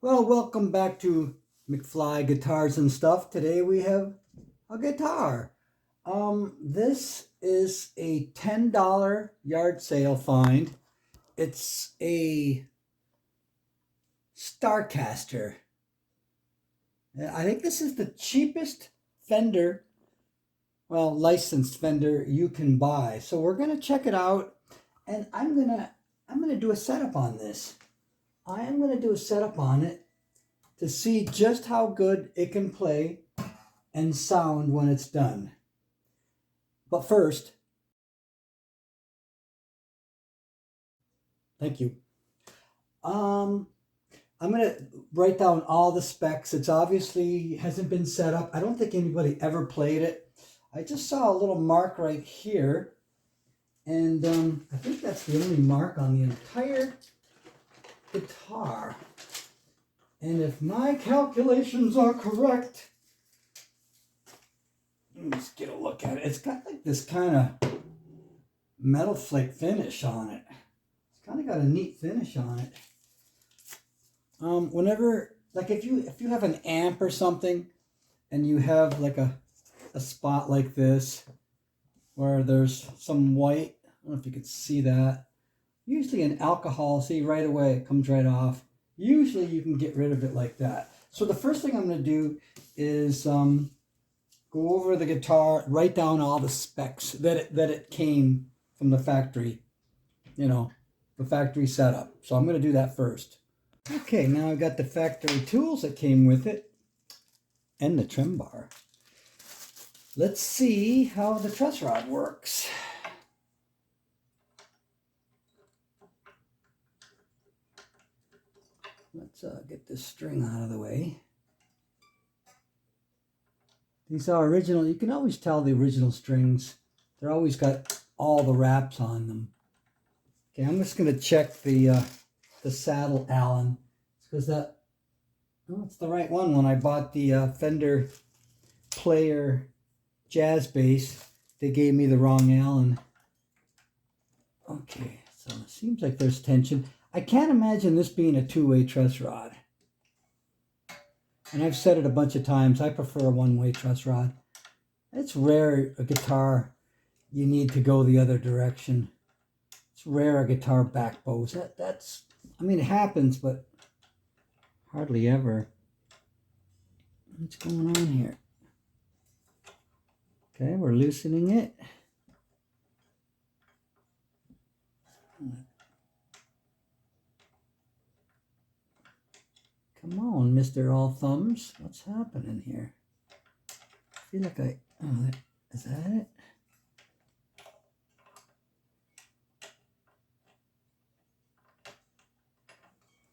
Well, welcome back to McFly Guitars and Stuff. Today we have a guitar. This is a $10 yard sale find. It's a Starcaster. I think this is the cheapest Fender, well, licensed Fender you can buy. So we're gonna check it out, and I'm gonna do a setup on this. I am gonna do a setup on it to see just how good it can play and sound when it's done. But first, thank you. I'm gonna write down all the specs. It's obviously hasn't been set up. I don't think anybody ever played it. I just saw a little mark right here, and I think that's the only mark on the entire guitar. And if my calculations are correct, let me just get a look at it. It's got like this kind of metal flake finish on it. It's kind of got a neat finish on it. Whenever, like if you have an amp or something, and you have like a spot like this where there's some white, I don't know if you can see that. Usually in alcohol, see right away it comes right off. Usually you can get rid of it like that. So the first thing I'm going to do is go over the guitar, write down all the specs that it came from the factory, the factory setup. So I'm going to do that first. Okay, now I've got the factory tools that came with it and the trim bar. Let's see how the truss rod works. Let's get this string out of the way. These are original. You can always tell the original strings. They're always got all the wraps on them. Okay, I'm just going to check the saddle Allen. It's because it's the right one. When I bought the Fender Player Jazz Bass, they gave me the wrong Allen. Okay, so it seems like there's tension. I can't imagine this being a two-way truss rod. And I've said it a bunch of times, I prefer a one-way truss rod. It's rare a guitar you need to go the other direction. It's rare a guitar back bows. That's I mean, it happens, but hardly ever. What's going on here? Okay, we're loosening it. Come on, Mr. All Thumbs. What's happening here? I feel like is that it?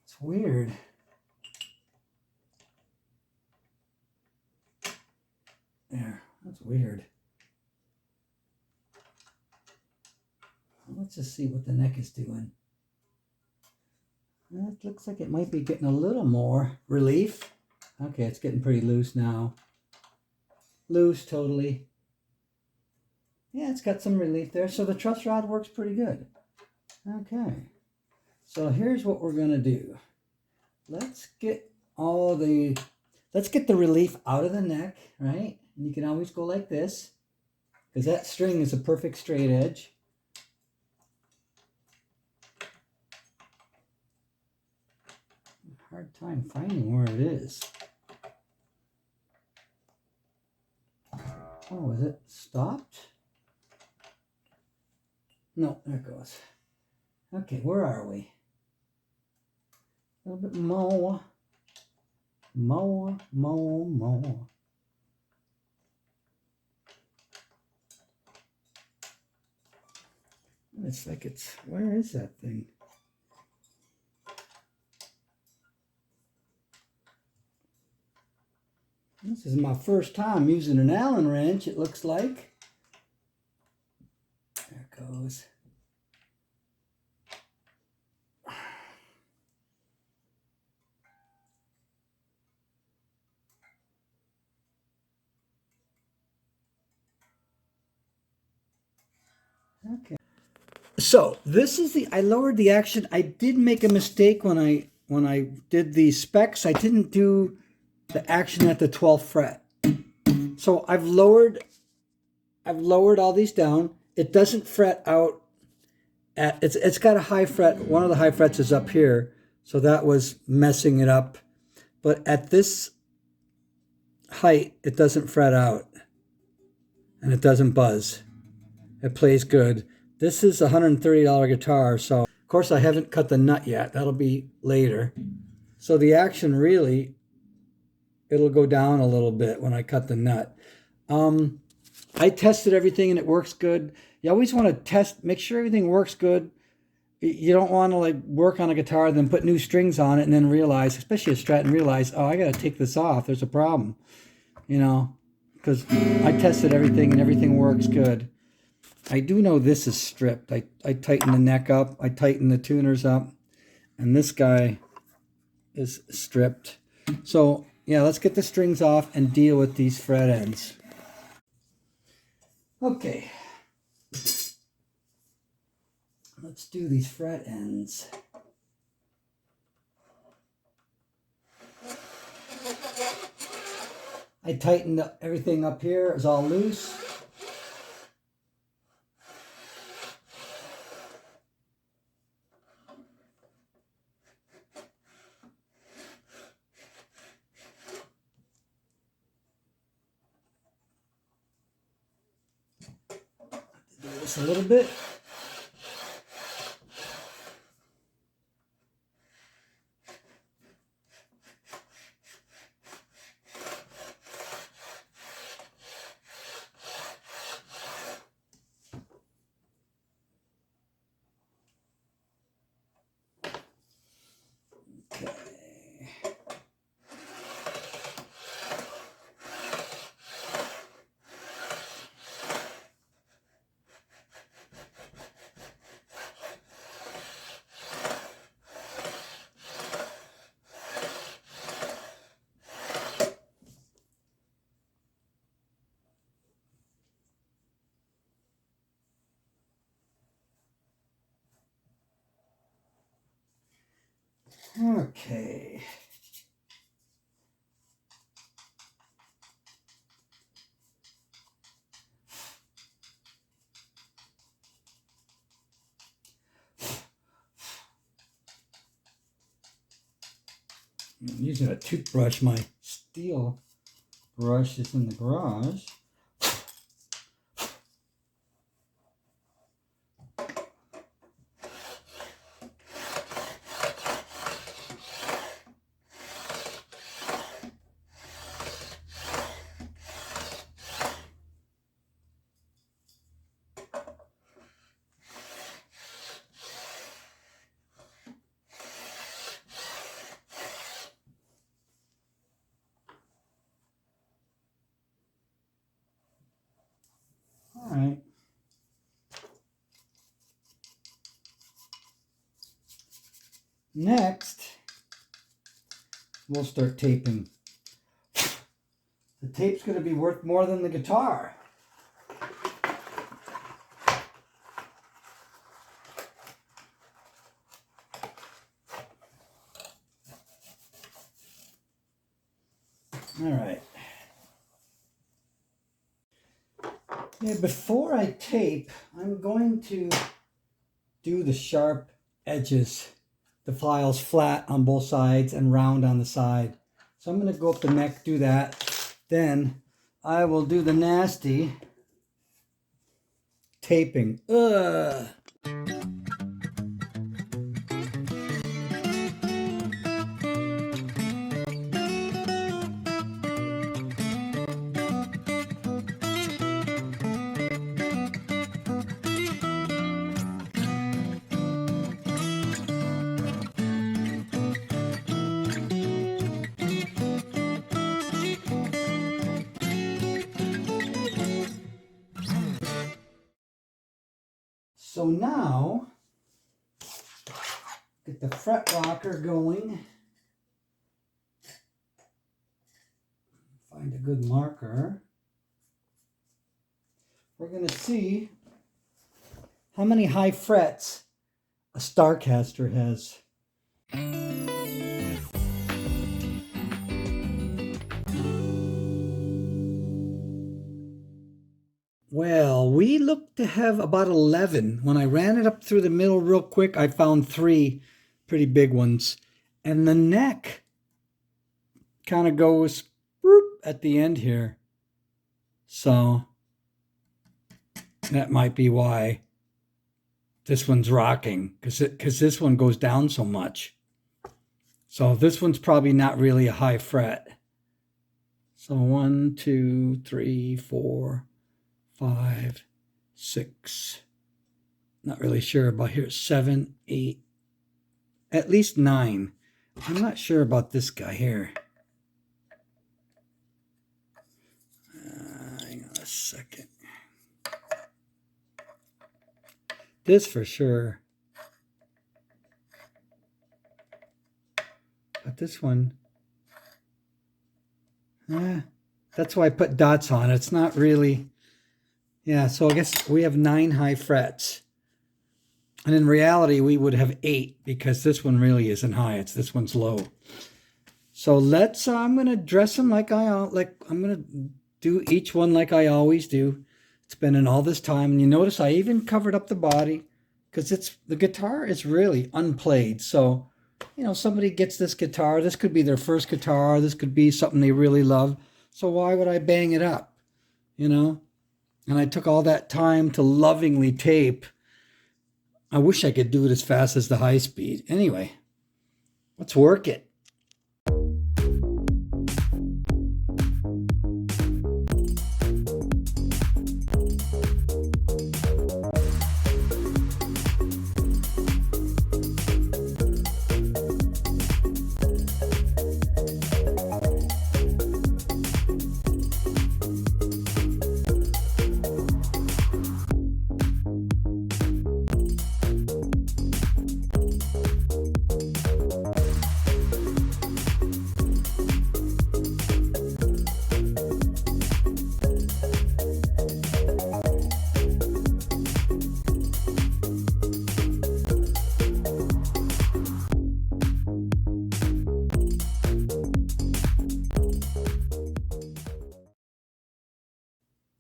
It's weird. There, that's weird. Let's just see what the neck is doing. It looks like it might be getting a little more relief. Okay, it's getting pretty loose now. Loose, totally. Yeah, it's got some relief there. So the truss rod works pretty good. Okay. So here's what we're going to do. Let's get the relief out of the neck, right? And you can always go like this, because that string is a perfect straight edge. Hard time finding where it is. Oh, is it stopped? No, there it goes. Okay, where are we? A little bit more. More. It's like where is that thing? This is my first time using an Allen wrench, it looks like. There it goes. Okay. So this is I lowered the action. I did make a mistake when I when I did the specs, I didn't do the action at the 12th fret. So I've lowered all these down. It doesn't fret out at, it's got a high fret. One of the high frets is up here, so that was messing it up. But at this height, it doesn't fret out and it doesn't buzz. It plays good. This is a $130 guitar, so of course I haven't cut the nut yet. That'll be later. So the action really, it'll go down a little bit when I cut the nut. I tested everything and it works good. You always want to test, make sure everything works good. You don't want to like work on a guitar, then put new strings on it and then realize, especially a Strat, and realize, oh, I got to take this off. There's a problem, you know, because I tested everything and everything works good. I do know this is stripped. I tighten the neck up. I tighten the tuners up. And this guy is stripped. So, yeah, let's get the strings off and deal with these fret ends. Okay. Let's do these fret ends. I tightened everything up here. It's all loose. Do this a little bit. Okay. I'm using a toothbrush. My steel brush is in the garage. All right. Next, we'll start taping. The tape's going to be worth more than the guitar. All right. Yeah, before I tape, I'm going to do the sharp edges, the files flat on both sides and round on the side. So I'm going to go up the neck, do that. Then I will do the nasty taping. Ugh. So now, get the fret rocker going. Find a good marker. We're going to see how many high frets a Starcaster has. Well, we look to have about 11. When I ran it up through the middle real quick, I found 3 pretty big ones. And the neck kind of goes at the end here. So that might be why this one's rocking, because this one goes down so much. So this one's probably not really a high fret. So 1, 2, 3, 4, 5, 6. Not really sure about here. 7, 8, at least 9. I'm not sure about this guy here. Hang on a second. This for sure. But this one, that's why I put dots on it. It's not really, yeah, so I guess we have 9 high frets. And in reality, we would have 8 because this one really isn't high. This one's low. So let's, I'm going to dress them like I'm going to do each one like I always do. Spending all this time. And you notice I even covered up the body because the guitar is really unplayed. So, you know, somebody gets this guitar. This could be their first guitar. This could be something they really love. So why would I bang it up? You know? And I took all that time to lovingly tape. I wish I could do it as fast as the high speed. Anyway, let's work it.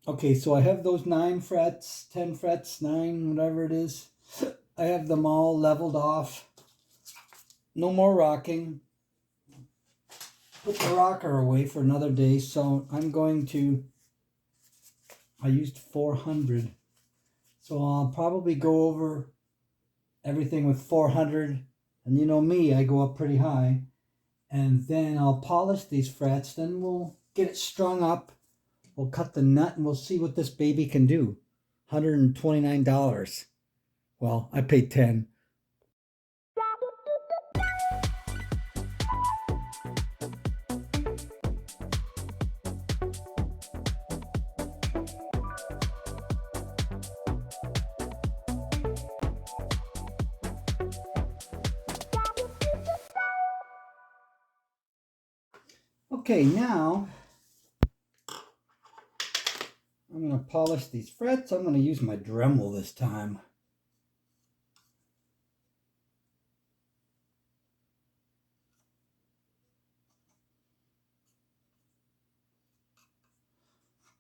Okay, so I have those 9 frets, 10 frets, 9, whatever it is. I have them all leveled off. No more rocking. Put the rocker away for another day. So I'm going to, I used 400. So I'll probably go over everything with 400. And you know me, I go up pretty high. And then I'll polish these frets. Then we'll get it strung up. We'll cut the nut and we'll see what this baby can do. $129. Well, I paid 10. Okay, now I'm going to polish these frets. I'm going to use my Dremel this time.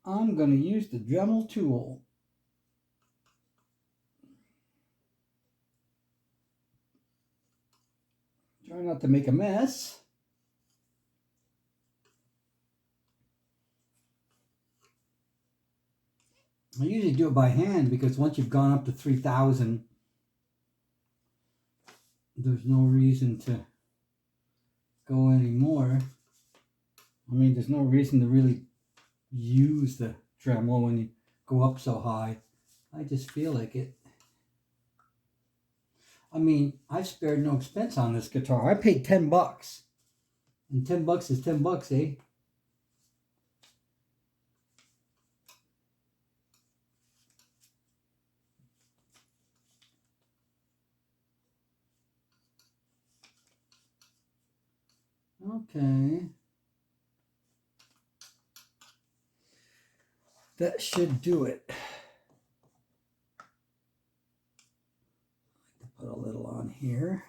I'm going to use the Dremel tool. Try not to make a mess. I usually do it by hand because once you've gone up to 3,000, there's no reason to go anymore. I mean, there's no reason to really use the Dremel when you go up so high. I just feel like it. I mean, I've spared no expense on this guitar. I paid 10 bucks. And 10 bucks is 10 bucks, eh? Okay. That should do it. Put a little on here.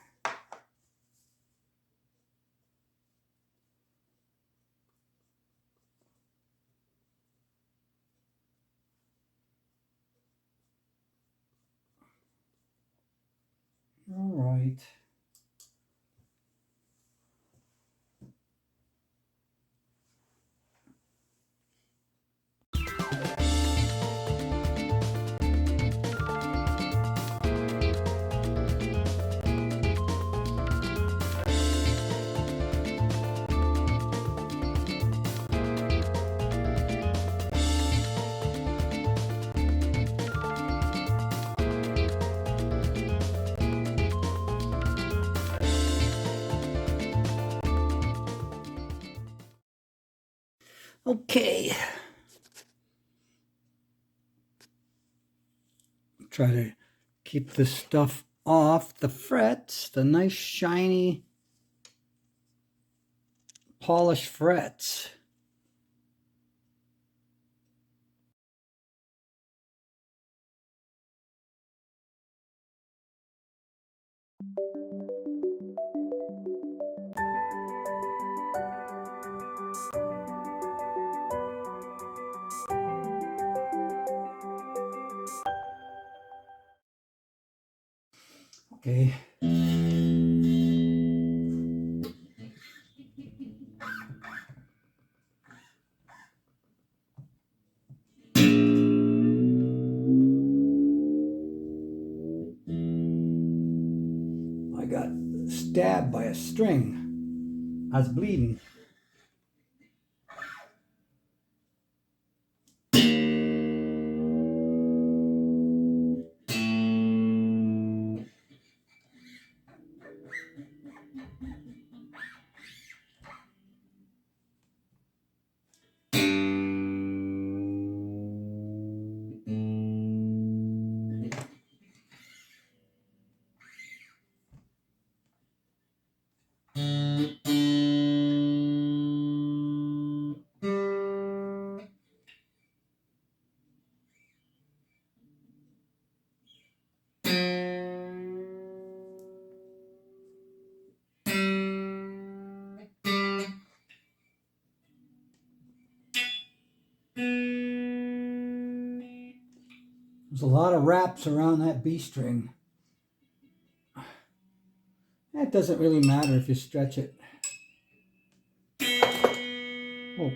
right. Okay. Try to keep the stuff off the frets, the nice shiny polished frets. Okay. I got stabbed by a string. I was bleeding. There's a lot of wraps around that B string. That doesn't really matter if you stretch it. Oh.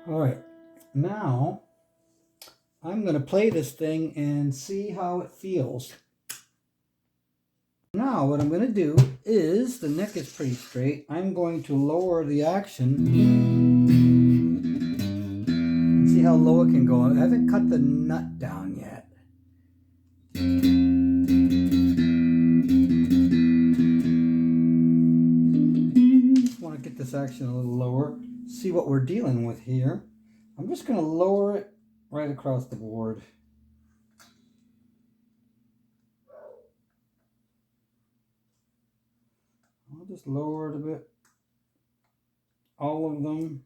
All right, now I'm going to play this thing and see how it feels. Now what I'm going to do is, the neck is pretty straight, I'm going to lower the action and see how low it can go. I haven't cut the nut down yet. Just want to get this action a little lower, see what we're dealing with here. I'm just going to lower it right across the board. I'll just lower it a bit. All of them.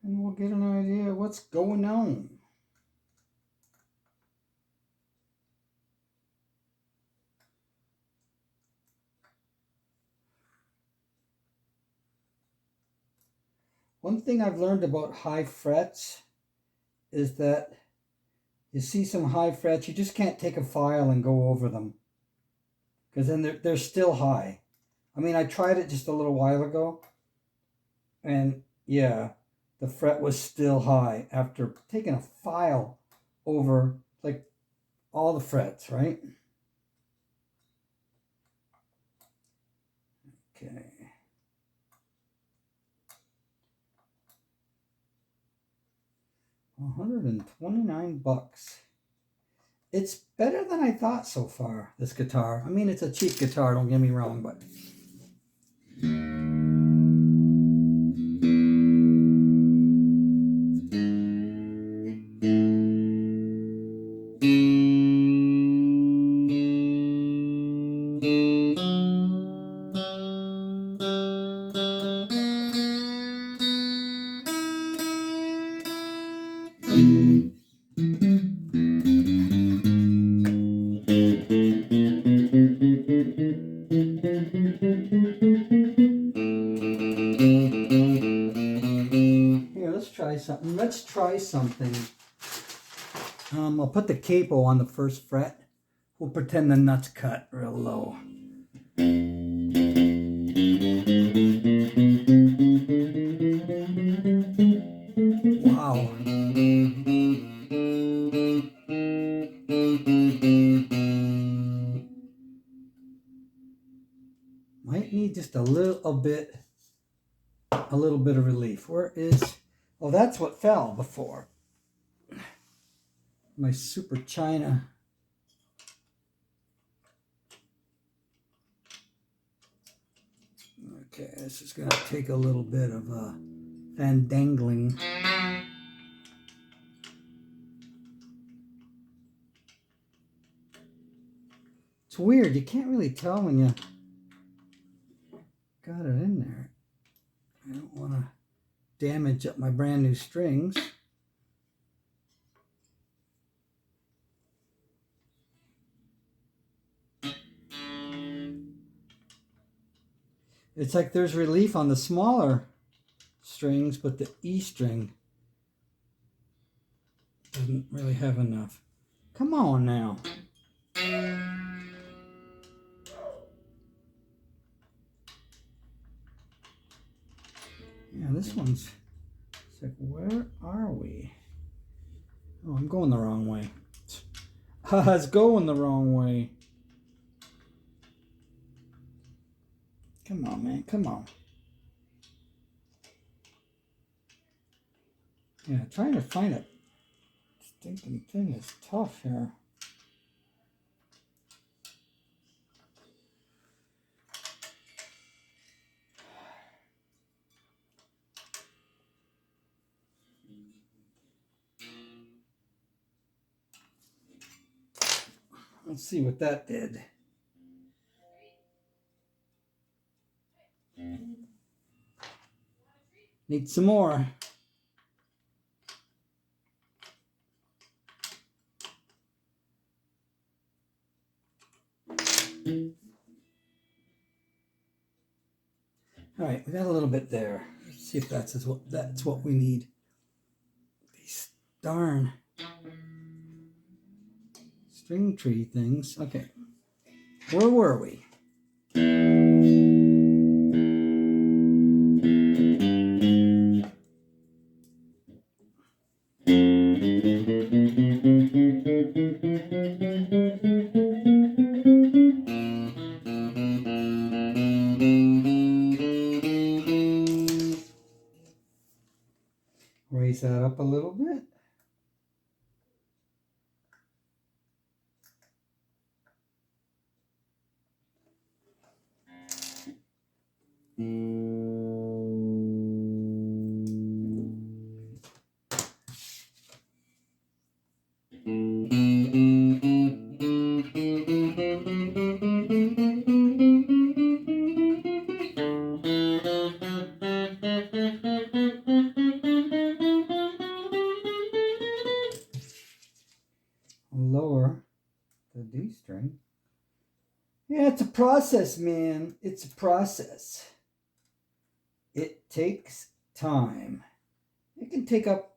And we'll get an idea of what's going on. One thing I've learned about high frets is that you see some high frets, you just can't take a file and go over them, because then they're still high. I mean, I tried it just a little while ago, and yeah, the fret was still high after taking a file over like all the frets, right? Okay. $129. It's better than I thought so far, this guitar. I mean, it's a cheap guitar, don't get me wrong, but let's try something. I'll put the capo on the first fret. We'll pretend the nut's cut real low. Wow. Might need just a little bit of relief. Where is, oh, that's what fell before. My super china. Okay, this is going to take a little bit of fandangling. It's weird. You can't really tell when you got it in there. I don't want to damage up my brand new strings. It's like there's relief on the smaller strings, but the E string doesn't really have enough. Come on now. Yeah, this one's, it's like, where are we? Oh, I'm going the wrong way. It's going the wrong way. Come on, man, come on. Yeah, trying to find a stinking thing is tough here. Let's see what that did. Need some more. All right, we got a little bit there. Let's see if that's what we need. These darn string tree things. Okay, where were we? Raise that up a little bit. Lower the D string. Yeah, it's a process, man. It's a process. It takes time. It can take up,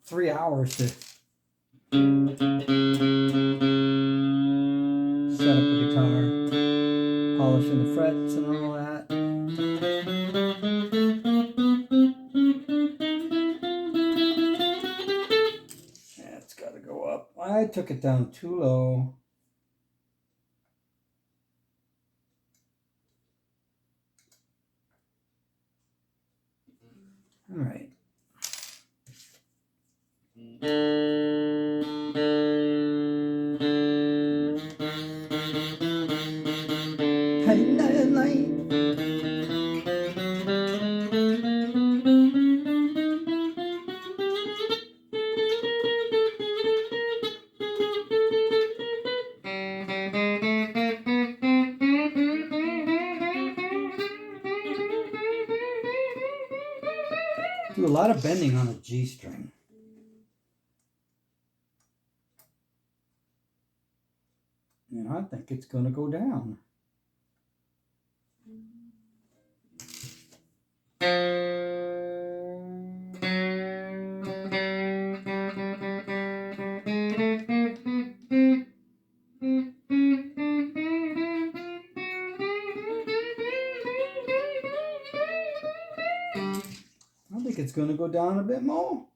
3 hours to set up the guitar, polishing the frets and all that. Yeah, it's got to go up. I took it down too low. All right. Do a lot of bending on a G string. And I think it's going to go down. I think it's going to go down a bit more.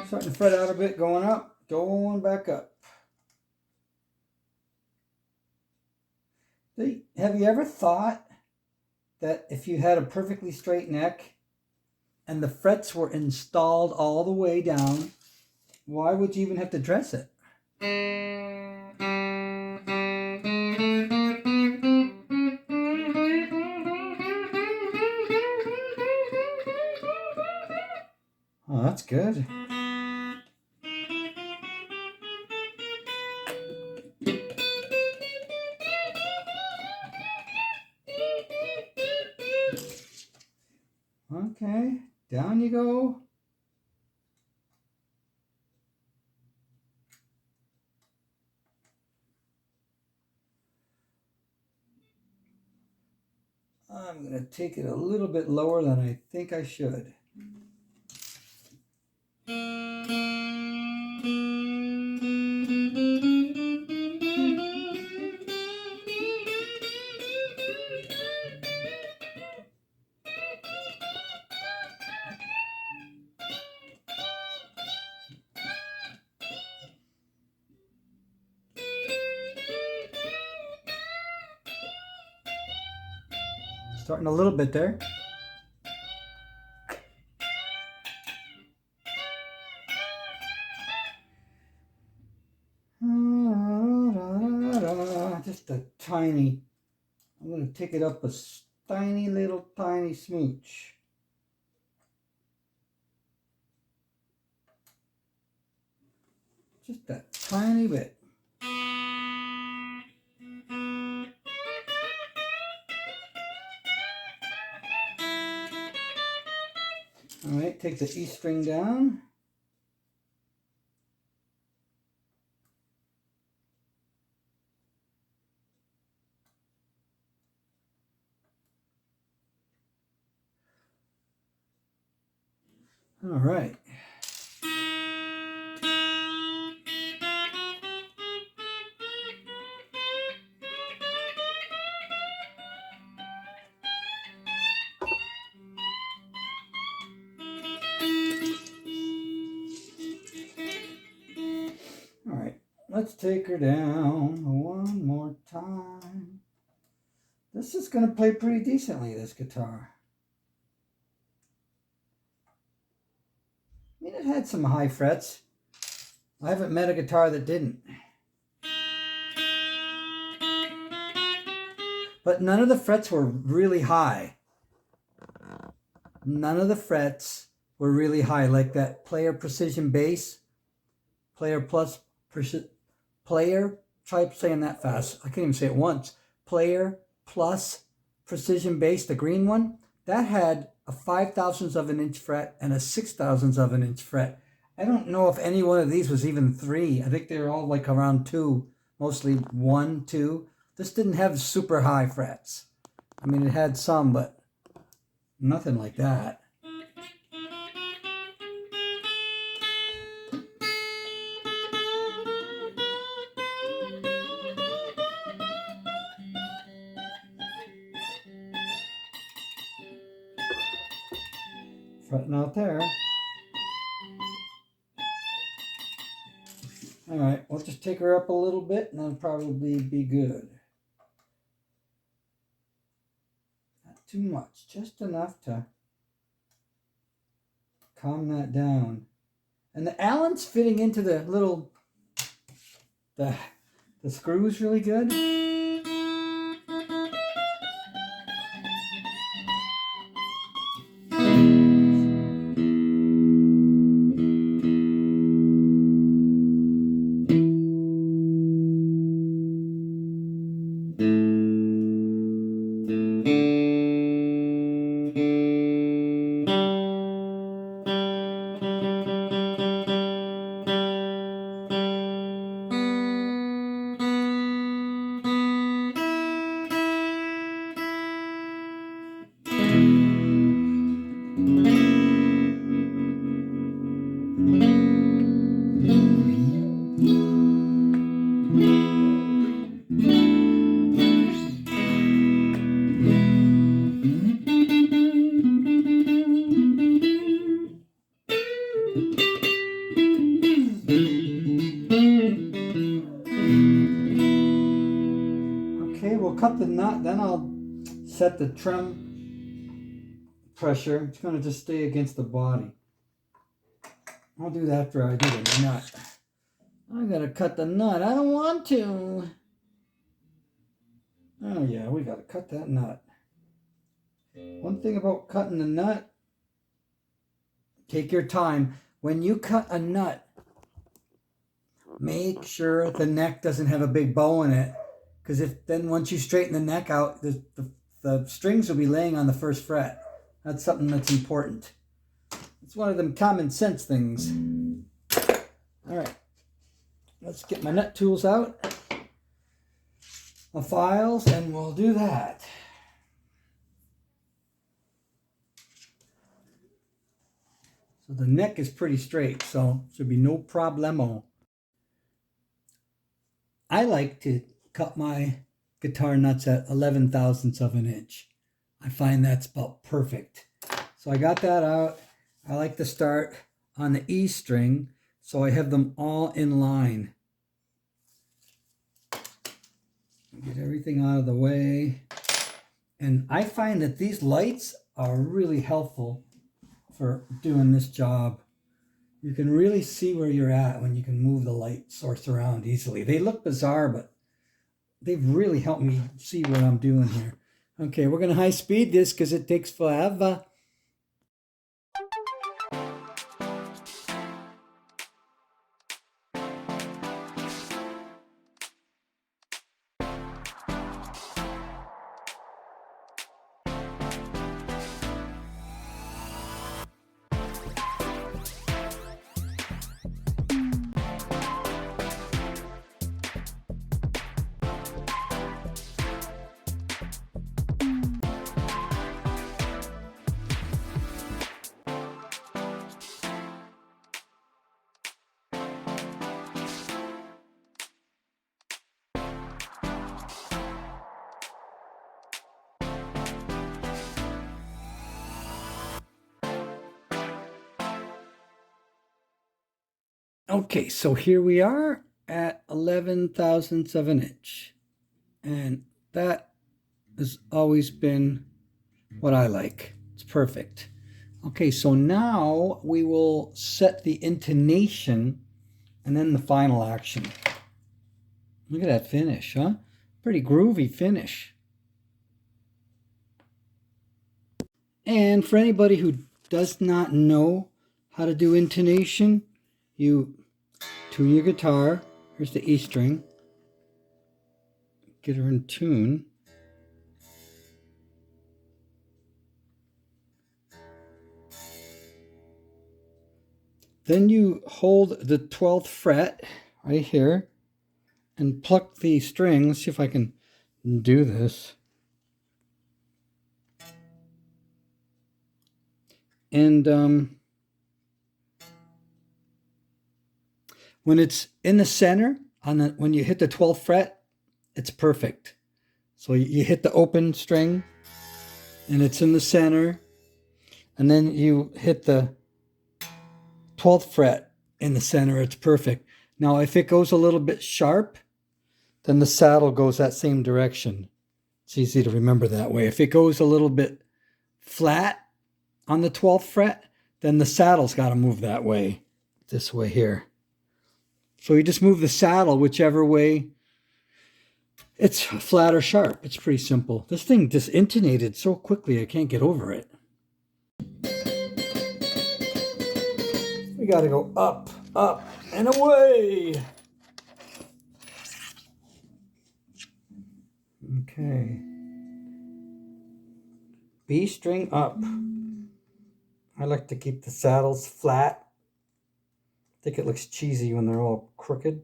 Starting to fret out a bit, going up, going back up. Have you ever thought that if you had a perfectly straight neck and the frets were installed all the way down, why would you even have to dress it? Oh, that's good. Okay, down you go. I'm going to take it a little bit lower than I think I should. Starting a little bit there. Just a tiny, I'm going to take it up a tiny little tiny smooch. Just a tiny bit. All right, take the E string down. All right. All right, let's take her down one more time. This is going to play pretty decently, this guitar. I mean, it had some high frets. I haven't met a guitar that didn't. But none of the frets were really high. None of the frets were really high, like that Player Precision Bass, Player Plus, Player, try saying that fast, I can't even say it once, Player Plus Precision Bass, the green one, that had a 5/1000th of an inch fret and a 6/1000th of an inch fret. I don't know if any one of these was even 3. I think they were all like around 2, mostly 1, 2. This didn't have super high frets. I mean, it had some, but nothing like that. Fretting out there. All right, we'll just take her up a little bit and that'll probably be good. Not too much, just enough to calm that down. And the Allen's fitting into the little, the screws really good. Okay, we'll cut the nut, then I'll set the trim pressure. It's going to just stay against the body. I'll do that after I do the nut. I gotta cut the nut. I don't want to. Oh yeah, we gotta cut that nut. One thing about cutting the nut, take your time. When you cut a nut, make sure the neck doesn't have a big bow in it. Because if then once you straighten the neck out, the strings will be laying on the first fret. That's something that's important. It's one of them common sense things. All right, let's get my nut tools out, my files, and we'll do that. So the neck is pretty straight, so should be no problemo. I like to cut my guitar nuts at 11 thousandths of an inch. I find that's about perfect. So I got that out. I like to start on the E string, so I have them all in line. Get everything out of the way. And I find that these lights are really helpful for doing this job. You can really see where you're at when you can move the light source around easily. They look bizarre, but they've really helped me see what I'm doing here. Okay, we're going to high speed this because it takes forever. Okay, so here we are at 11 thousandths of an inch. And that has always been what I like. It's perfect. Okay, so now we will set the intonation and then the final action. Look at that finish, huh? Pretty groovy finish. And for anybody who does not know how to do intonation, you tune your guitar. Here's the E string. Get her in tune. Then you hold the 12th fret right here and pluck the string. Let's see if I can do this. And when it's in the center, when you hit the 12th fret, it's perfect. So you hit the open string and it's in the center, and then you hit the 12th fret in the center, it's perfect. Now if it goes a little bit sharp, then the saddle goes that same direction. It's easy to remember that way. If it goes a little bit flat on the 12th fret, then the saddle's got to move that way, this way here. So you just move the saddle whichever way it's flat or sharp. It's pretty simple. This thing just intonated so quickly I can't get over it. We got to go up, up, and away. Okay. B string up. I like to keep the saddles flat. I think it looks cheesy when they're all crooked.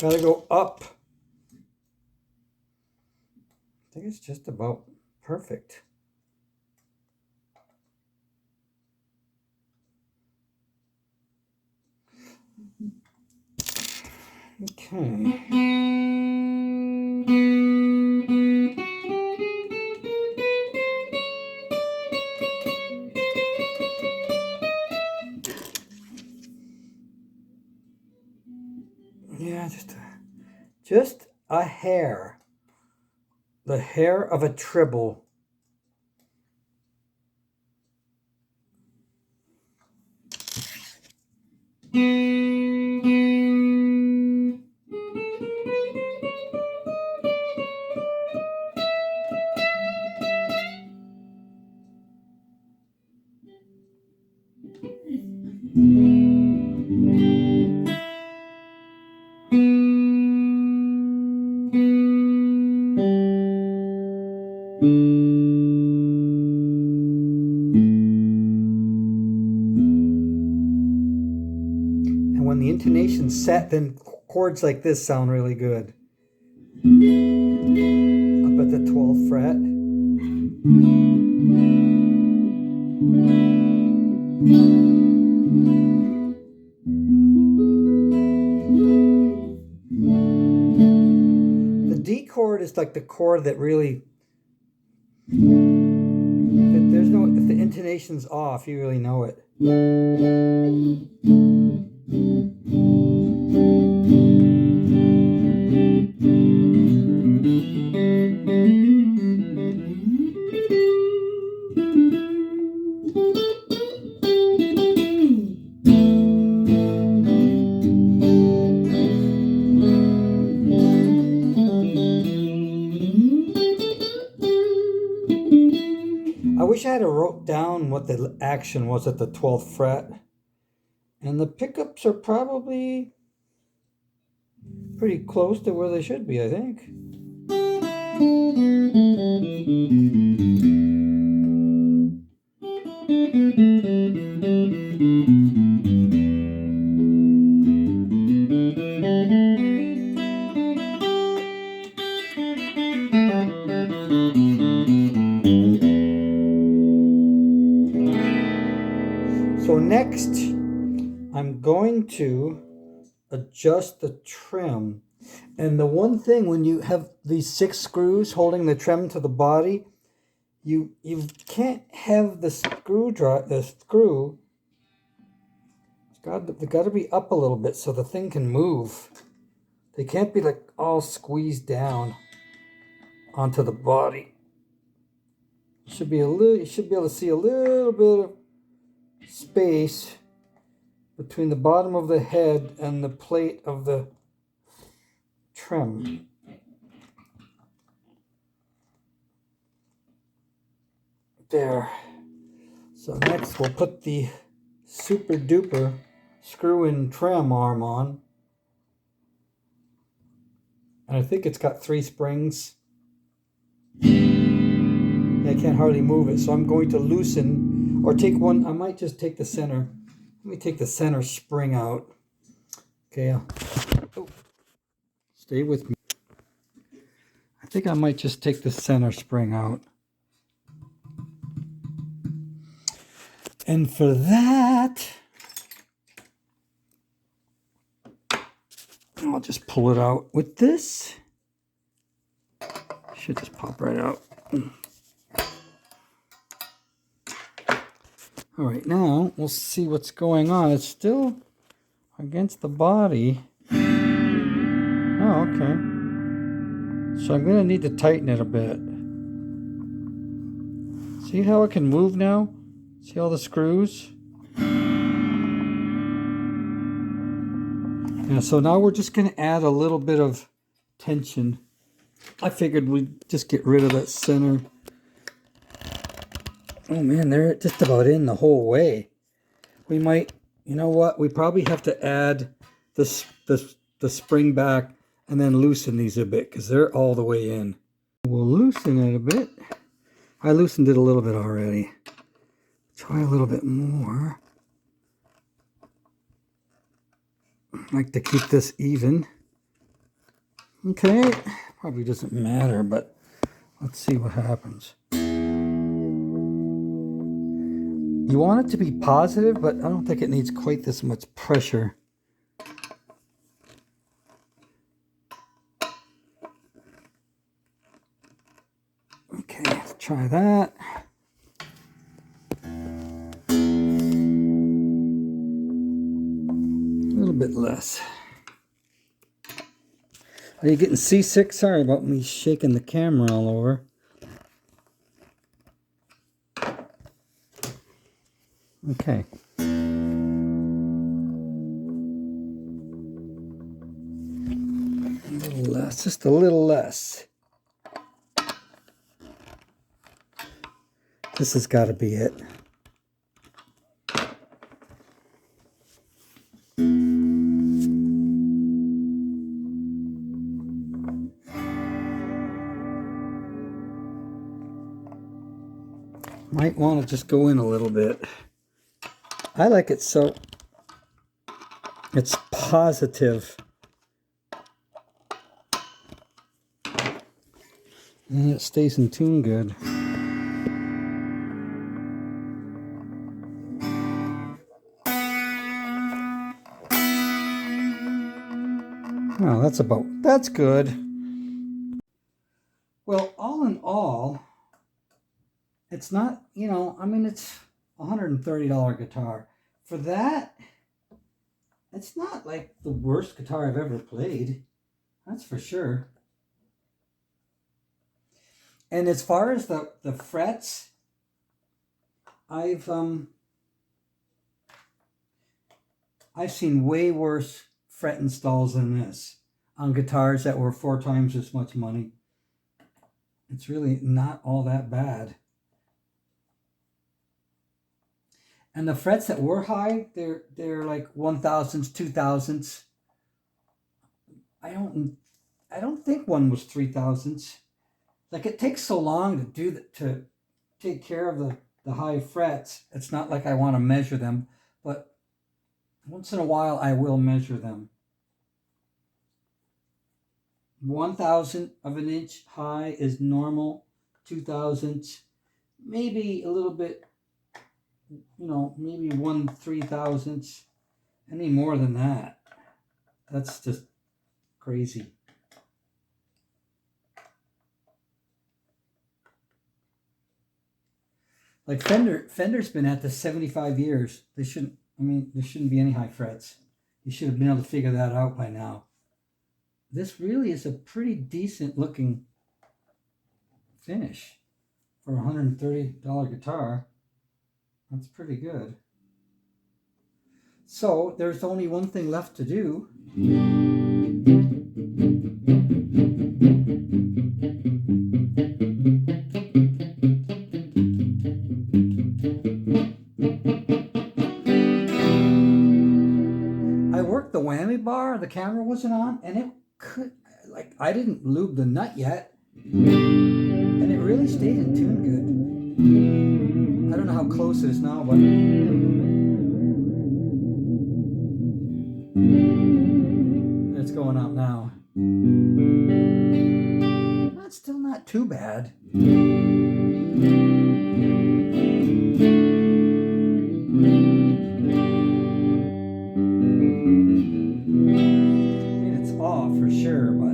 Gotta go up. I think it's just about perfect. Okay. Yeah, just a hair. The hair of a tribble. And when the intonation's set, then chords like this sound really good. Up at the 12th fret. The D chord is like the chord that really, if the intonation's off, you really know it. I wish I had wrote down what the action was at the 12th fret. And the pickups are probably pretty close to where they should be, I think. So next, I'm going to adjust the trim. And the one thing, when you have these 6 screws holding the trim to the body, you can't have the screw, they got to be up a little bit so the thing can move. They can't be like all squeezed down onto the body. You should be able to see a little bit of space between the bottom of the head and the plate of the trim. There. So next we'll put the super duper screw-in trim arm on. And I think it's got 3 springs. I can't hardly move it, so I'm going to loosen or take one. I might just take the center. Let me take the center spring out. Okay. Stay with me. I think I might just take the center spring out. And for that, I'll just pull it out with this. Should just pop right out. All right, now we'll see what's going on. It's still against the body. Oh, okay. So I'm going to need to tighten it a bit. See how it can move now? See all the screws? Yeah, so now we're just going to add a little bit of tension. I figured we'd just get rid of that center. Oh man, they're just about in the whole way. We might, you know what? We probably have to add the spring back and then loosen these a bit because they're all the way in. We'll loosen it a bit. I loosened it a little bit already. Try a little bit more. I like to keep this even. Okay, probably doesn't matter, but let's see what happens. You want it to be positive, but I don't think it needs quite this much pressure. Okay, let's try that. A little bit less. Are you getting seasick? Sorry about me shaking the camera all over. Okay. A little less, just a little less. This has got to be it. Might want to just go in a little bit. I like it so it's positive. And it stays in tune good. Oh, that's good. Well, all in all, it's not, you know, I mean, it's a $130 guitar. For that, it's not like the worst guitar I've ever played. That's for sure. And as far as the frets, I've seen way worse fret installs than this on guitars that were 4 times as much money. It's really not all that bad. And the frets that were high, they're like 1,000s, 2,000s. I don't think one was 3,000s. Like, it takes so long to do that, to take care of the high frets. It's not like I want to measure them, but once in a while I will measure them. 1,000 of an inch high is normal. 2,000s, maybe a little bit, you know, maybe 1/3,000. Any more than that, that's just crazy. Like Fender's been at this 75 years. There shouldn't be any high frets. You should have been able to figure that out by now. This really is a pretty decent looking finish for a $130 guitar. That's pretty good. So there's only one thing left to do. I worked the whammy bar, the camera wasn't on, and it could, like, I didn't lube the nut yet, and it really stayed in tune good. I don't know how close it is now, but it's going out now. That's still not too bad. It's off for sure, but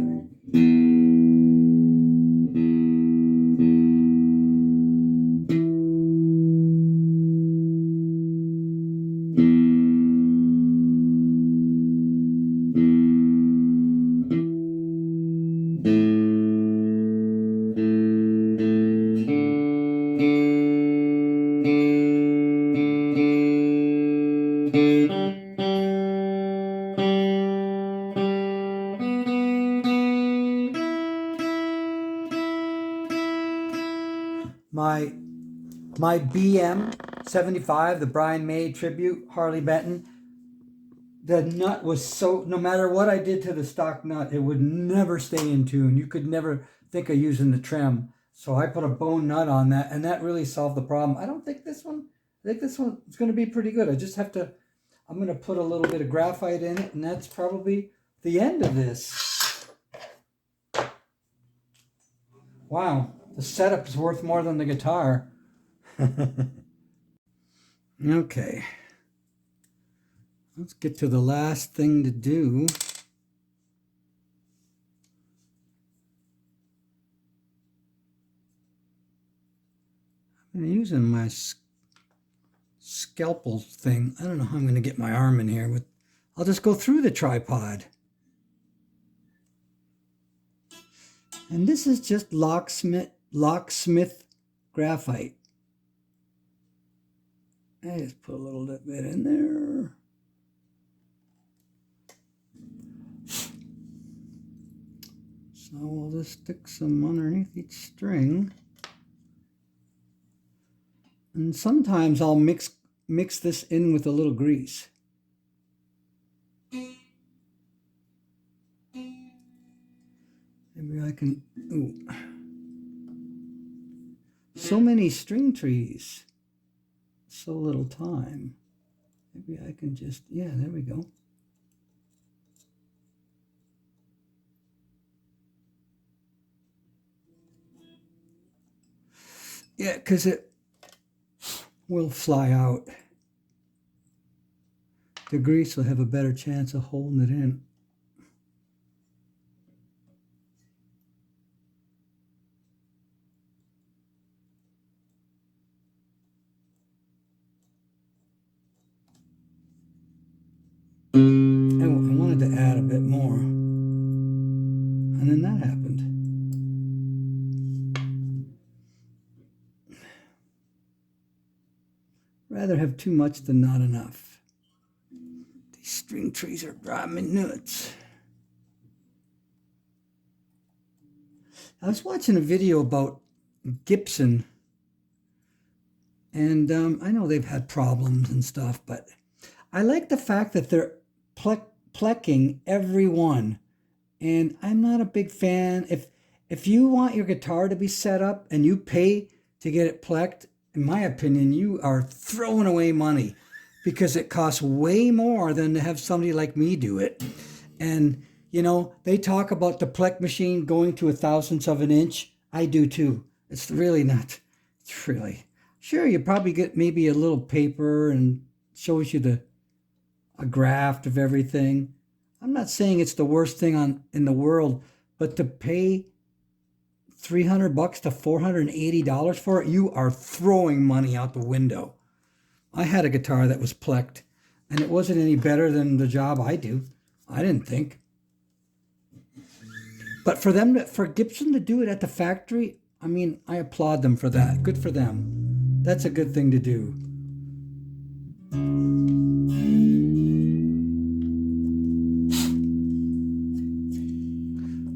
my BM 75, the Brian May tribute Harley Benton, the nut was so, no matter what I did to the stock nut, it would never stay in tune. You could never think of using the trim. So I put a bone nut on that, and that really solved the problem. I think this one is going to be pretty good. I just have to, I'm going to put a little bit of graphite in it, and that's probably the end of this. Wow, the setup is worth more than the guitar. Okay. Let's get to the last thing to do. I'm using my scalpel thing. I don't know how I'm going to get my arm in here, but I'll just go through the tripod. And this is just locksmith graphite. I just put a little bit in there. So we'll just stick some underneath each string. And sometimes I'll mix this in with a little grease. Maybe I can, ooh. So many string trees, so little time. Maybe I can just, yeah, there we go. Yeah, because it will fly out. The grease will have a better chance of holding it in. I wanted to add a bit more. And then that happened. Rather have too much than not enough. These string trees are driving me nuts. I was watching a video about Gibson, and I know they've had problems and stuff, but I like the fact that they're plecking every one, and I'm not a big fan. If you want your guitar to be set up and you pay to get it plecked, in my opinion, you are throwing away money, because it costs way more than to have somebody like me do it. And you know, they talk about the pleck machine going to 1/1000th of an inch. I do too. It's really not. It's really, sure, you probably get maybe a little paper and shows you a graph of everything. I'm not saying it's the worst thing in the world, but to pay $300 to $480 for it, you are throwing money out the window. I had a guitar that was plecked, and it wasn't any better than the job I do. I didn't think. But for Gibson to do it at the factory, I mean, I applaud them for that. Good for them. That's a good thing to do.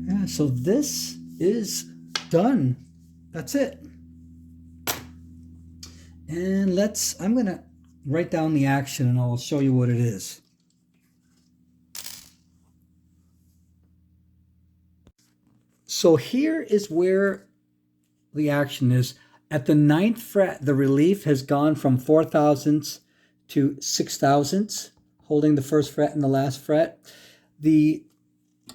Yeah, so this is done. That's it. And I'm going to write down the action and I'll show you what it is. So here is where the action is. At the 9th fret, the relief has gone from 4/1000ths to 6/1000ths, holding the first fret and the last fret. We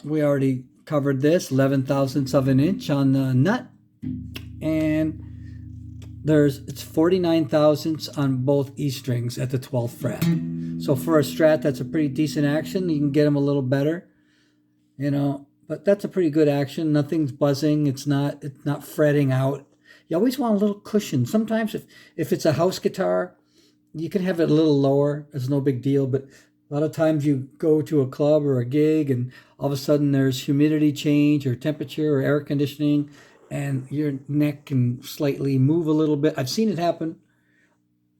already covered this, 11/1000ths of an inch on the nut, and it's 49/1000ths on both E strings at the 12th fret. So for a Strat, that's a pretty decent action. You can get them a little better, you know, but that's a pretty good action. Nothing's buzzing. It's not fretting out. You always want a little cushion. Sometimes if it's a house guitar, you can have it a little lower. It's no big deal, but a lot of times you go to a club or a gig and all of a sudden there's humidity change or temperature or air conditioning, and your neck can slightly move a little bit. I've seen it happen.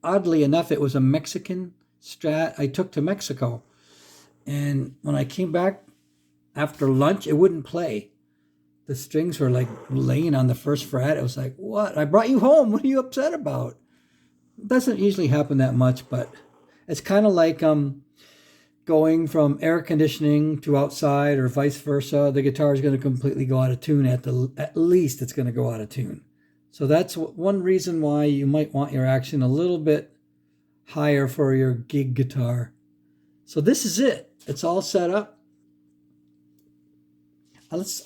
Oddly enough, it was a Mexican Strat I took to Mexico. And when I came back after lunch, it wouldn't play. The strings were like laying on the first fret. It was like, what? I brought you home. What are you upset about? It doesn't usually happen that much, but it's kind of like going from air conditioning to outside or vice versa. The guitar is going to completely go out of tune. At least it's going to go out of tune. So that's one reason why you might want your action a little bit higher for your gig guitar. So this is it. It's all set up.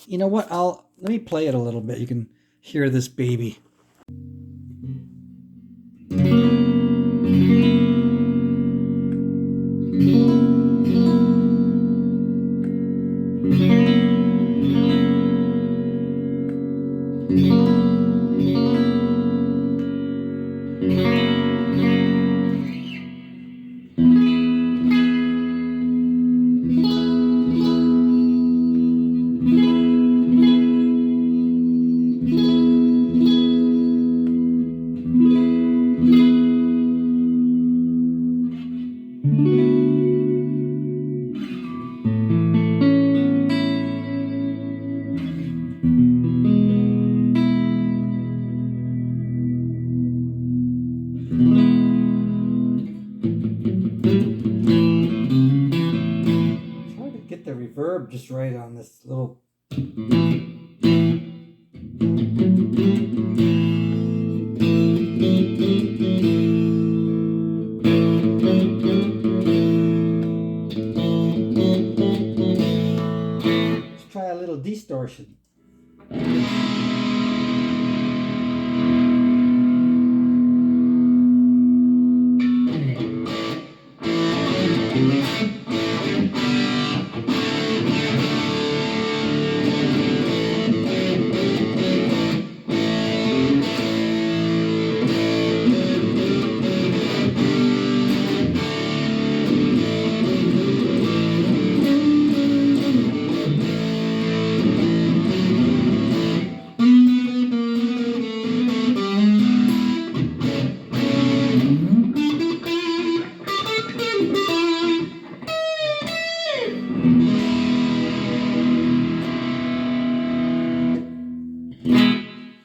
You know what? Let me play it a little bit. You can hear this baby. Get the reverb just right on this little. Let's try a little distortion.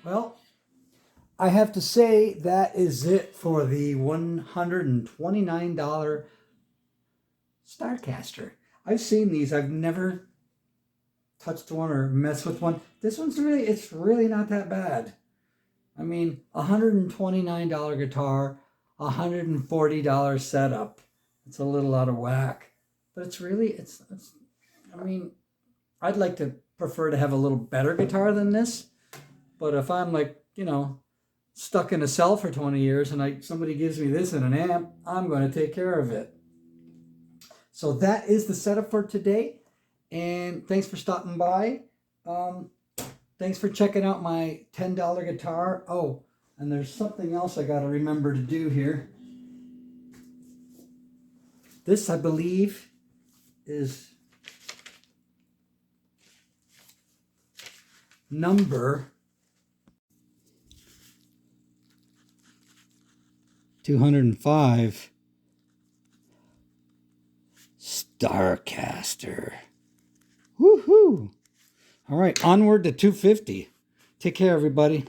Well, I have to say that is it for the $129 Starcaster. I've seen these. I've never touched one or messed with one. This one's it's really not that bad. I mean, $129 guitar, $140 setup. It's a little out of whack, but it's I mean, I'd like to prefer to have a little better guitar than this, but if I'm like, stuck in a cell for 20 years and somebody gives me this and an amp, I'm going to take care of it. So that is the setup for today, and thanks for stopping by. Thanks for checking out my $10 guitar. Oh, and there's something else I got to remember to do here. This, I believe, is number 205 Starcaster. Woohoo! All right, onward to 250. Take care, everybody.